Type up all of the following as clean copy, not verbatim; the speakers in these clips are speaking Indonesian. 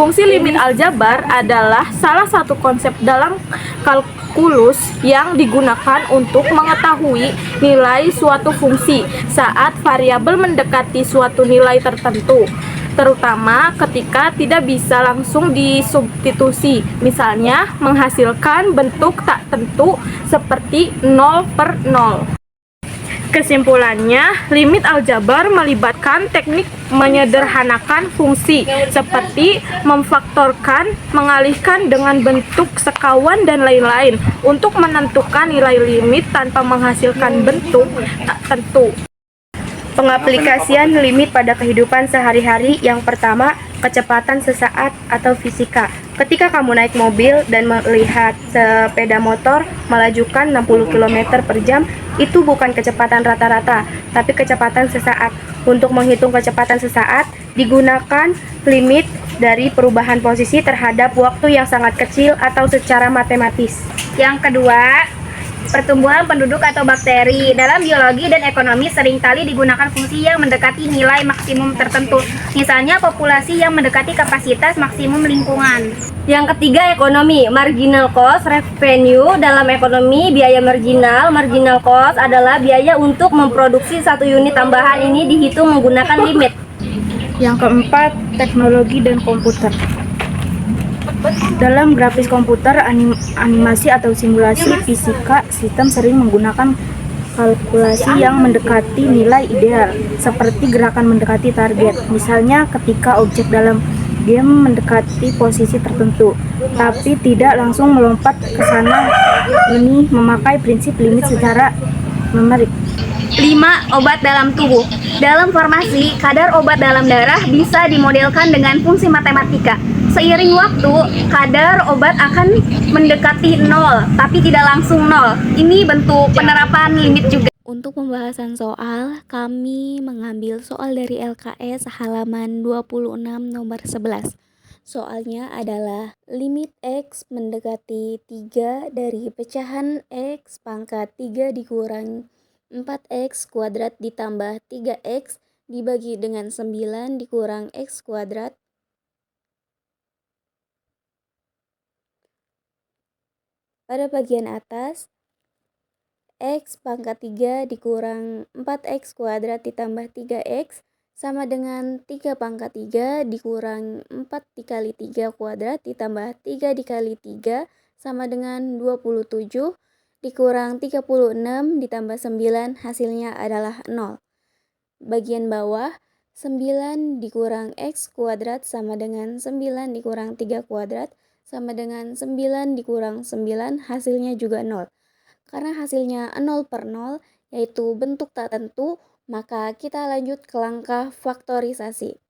Fungsi limit aljabar adalah salah satu konsep dalam kalkulus yang digunakan untuk mengetahui nilai suatu fungsi saat variabel mendekati suatu nilai tertentu, terutama ketika tidak bisa langsung disubstitusi, misalnya menghasilkan bentuk tak tentu seperti 0/0. Kesimpulannya, limit aljabar melibatkan teknik menyederhanakan fungsi, seperti memfaktorkan, mengalihkan dengan bentuk sekawan, dan lain-lain, untuk menentukan nilai limit tanpa menghasilkan bentuk tak tentu. Pengaplikasian limit pada kehidupan sehari-hari. Yang pertama, kecepatan sesaat atau fisika. Ketika kamu naik mobil dan melihat sepeda motor melajukan 60 km per jam, itu bukan kecepatan rata-rata, tapi kecepatan sesaat. Untuk menghitung kecepatan sesaat, digunakan limit dari perubahan posisi terhadap waktu yang sangat kecil atau secara matematis. Yang kedua, pertumbuhan penduduk atau bakteri. Dalam biologi dan ekonomi seringkali digunakan fungsi yang mendekati nilai maksimum tertentu. Misalnya populasi yang mendekati kapasitas maksimum lingkungan. Yang ketiga, ekonomi. Marginal cost revenue. Dalam ekonomi, biaya marginal. Marginal cost adalah biaya untuk memproduksi satu unit tambahan. Ini dihitung menggunakan limit. Yang keempat, teknologi dan komputer. Dalam grafis komputer, animasi atau simulasi fisika, sistem sering menggunakan kalkulasi yang mendekati nilai ideal, seperti gerakan mendekati target. Misalnya ketika objek dalam game mendekati posisi tertentu, tapi tidak langsung melompat ke sana. Ini memakai prinsip limit secara numerik. 5. Obat dalam tubuh. Dalam farmasi, kadar obat dalam darah bisa dimodelkan dengan fungsi matematika. Seiring waktu, kadar obat akan mendekati 0, tapi tidak langsung 0. Ini bentuk penerapan limit juga. Untuk pembahasan soal, kami mengambil soal dari LKS halaman 26 nomor 11. Soalnya adalah limit X mendekati 3 dari pecahan X pangkat 3 dikurang 4X kuadrat ditambah 3X dibagi dengan 9 dikurang X kuadrat. Pada bagian atas, X pangkat 3 dikurang 4X kuadrat ditambah 3X sama dengan 3 pangkat 3 dikurang 4 dikali 3 kuadrat ditambah 3 dikali 3 sama dengan 27 dikurang 36 ditambah 9 hasilnya adalah 0. Bagian bawah, 9 dikurang X kuadrat sama dengan 9 dikurang 3 kuadrat sama dengan 9 dikurang 9 hasilnya juga 0. Karena hasilnya 0/0 yaitu bentuk tak tentu, maka kita lanjut ke langkah faktorisasi.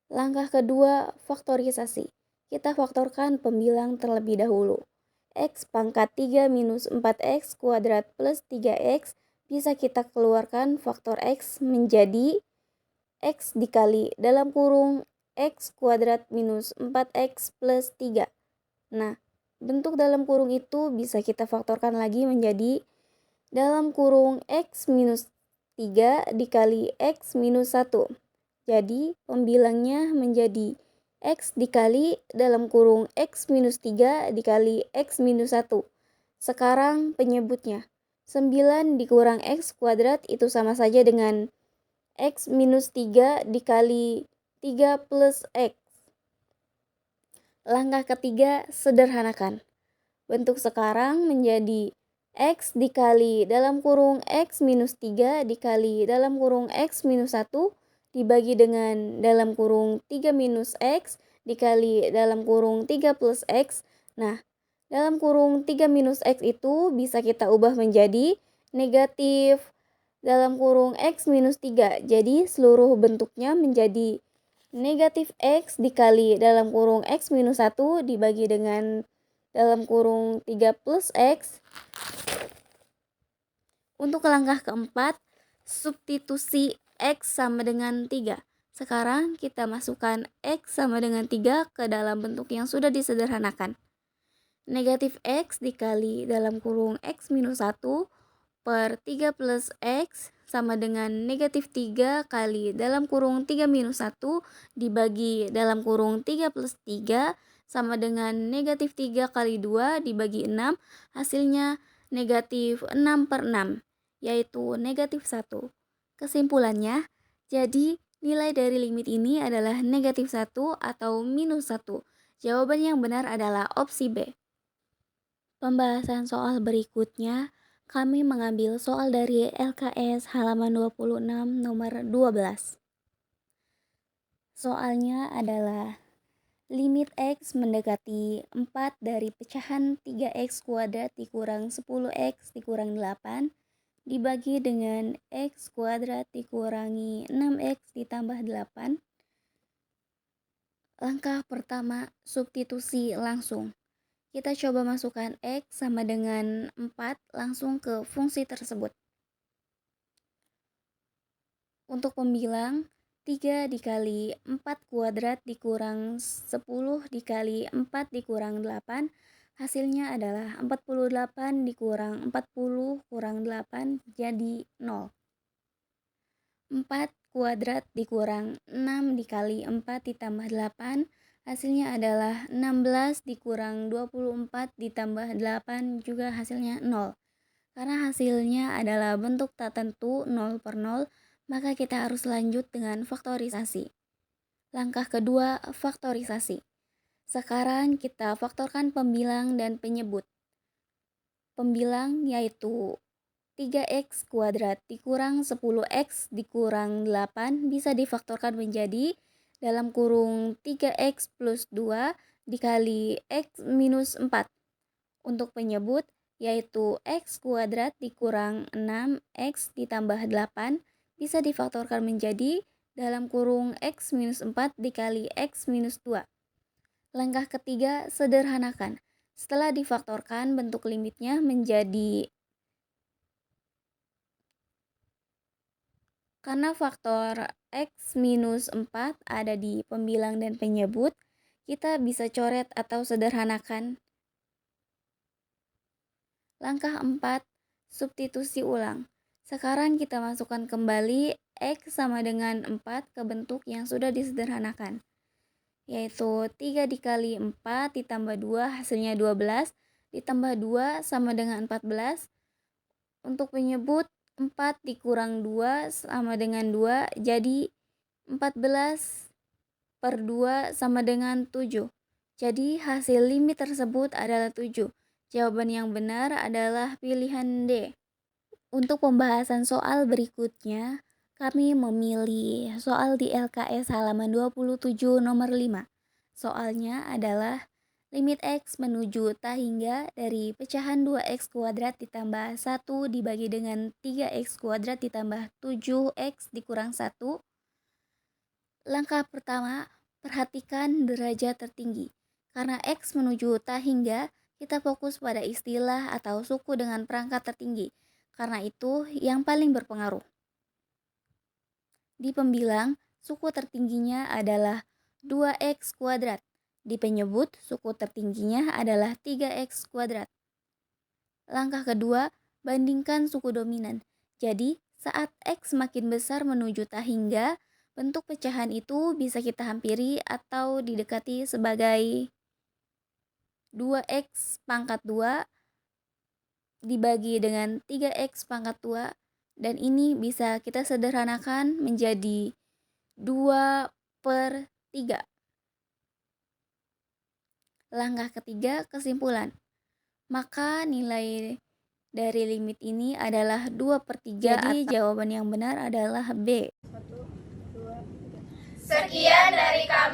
Langkah kedua, faktorisasi. Kita faktorkan pembilang terlebih dahulu. X pangkat 3 minus 4X kuadrat plus 3X bisa kita keluarkan faktor X menjadi X dikali dalam kurung X kuadrat minus 4X plus 3. Nah, bentuk dalam kurung itu bisa kita faktorkan lagi menjadi dalam kurung X minus 3 dikali X minus 1. Jadi, pembilangnya menjadi X dikali dalam kurung X minus 3 dikali X minus 1. Sekarang penyebutnya. 9 dikurang X kuadrat itu sama saja dengan X minus 3 dikali 3 plus X. Langkah ketiga, sederhanakan. Bentuk sekarang menjadi X dikali dalam kurung X minus 3 dikali dalam kurung X minus 1 dibagi dengan dalam kurung 3 minus X dikali dalam kurung 3 plus X. Nah, dalam kurung 3 minus X itu bisa kita ubah menjadi negatif dalam kurung X minus 3. Jadi seluruh bentuknya menjadi negatif X dikali dalam kurung X minus 1 dibagi dengan dalam kurung 3 plus X. Untuk langkah keempat, substitusi X sama dengan 3. Sekarang kita masukkan X sama dengan 3 ke dalam bentuk yang sudah disederhanakan. Negatif X dikali dalam kurung X minus 1 per 3 plus X sama dengan negatif 3 kali dalam kurung 3 minus 1 dibagi dalam kurung 3 plus 3 sama dengan negatif 3 kali 2 dibagi 6, hasilnya negatif 6 per 6, yaitu negatif 1. Kesimpulannya, jadi nilai dari limit ini adalah negatif 1 atau minus 1. Jawaban yang benar adalah opsi B. Pembahasan soal berikutnya, kami mengambil soal dari LKS halaman 26 nomor 12. Soalnya adalah limit X mendekati 4 dari pecahan 3X kuadrat dikurang 10X dikurang 8 dibagi dengan X kuadrat dikurangi 6X ditambah 8. Langkah pertama, substitusi langsung. Kita coba masukkan X sama dengan 4 langsung ke fungsi tersebut. Untuk pembilang, 3 dikali 4 kuadrat dikurang 10 dikali 4 dikurang 8, hasilnya adalah 48 dikurang 40 kurang 8 jadi 0. 4 kuadrat dikurang 6 dikali 4 ditambah 8, hasilnya adalah 16 dikurang 24 ditambah 8 juga hasilnya 0. Karena hasilnya adalah bentuk tak tentu 0 per 0, maka kita harus lanjut dengan faktorisasi. Langkah kedua, faktorisasi. Sekarang kita faktorkan pembilang dan penyebut. Pembilang yaitu 3x kuadrat dikurang 10x dikurang 8 bisa difaktorkan menjadi dalam kurung 3x plus 2 dikali x minus 4. Untuk penyebut yaitu x kuadrat dikurang 6x ditambah 8 bisa difaktorkan menjadi dalam kurung x minus 4 dikali x minus 2. Langkah ketiga, sederhanakan. Setelah difaktorkan, bentuk limitnya menjadi, karena faktor x minus 4 ada di pembilang dan penyebut, kita bisa coret atau sederhanakan. Langkah 4, substitusi ulang. Sekarang kita masukkan kembali x sama dengan 4 ke bentuk yang sudah disederhanakan, yaitu 3 dikali 4 ditambah 2 hasilnya 12, ditambah 2 sama dengan 14. Untuk penyebut 4 dikurang 2 sama dengan 2, jadi 14 per 2 sama dengan 7. Jadi hasil limit tersebut adalah 7. Jawaban yang benar adalah pilihan D. Untuk pembahasan soal berikutnya, kami memilih soal di LKS halaman 27 nomor 5. Soalnya adalah limit X menuju tak hingga dari pecahan 2X kuadrat ditambah 1 dibagi dengan 3X kuadrat ditambah 7X dikurang 1. Langkah pertama, perhatikan derajat tertinggi. Karena X menuju tak hingga, kita fokus pada istilah atau suku dengan perangkat tertinggi. Karena itu yang paling berpengaruh. Di pembilang, suku tertingginya adalah 2x kuadrat. Di penyebut, suku tertingginya adalah 3x kuadrat. Langkah kedua, bandingkan suku dominan. Jadi, saat x makin besar menuju tak hingga, bentuk pecahan itu bisa kita hampiri atau didekati sebagai 2x pangkat 2 dibagi dengan 3x pangkat 2, dan ini bisa kita sederhanakan menjadi 2/3. Langkah ketiga, kesimpulan. Maka nilai dari limit ini adalah 2/3. Jadi jawaban yang benar adalah B. Sekian dari kami.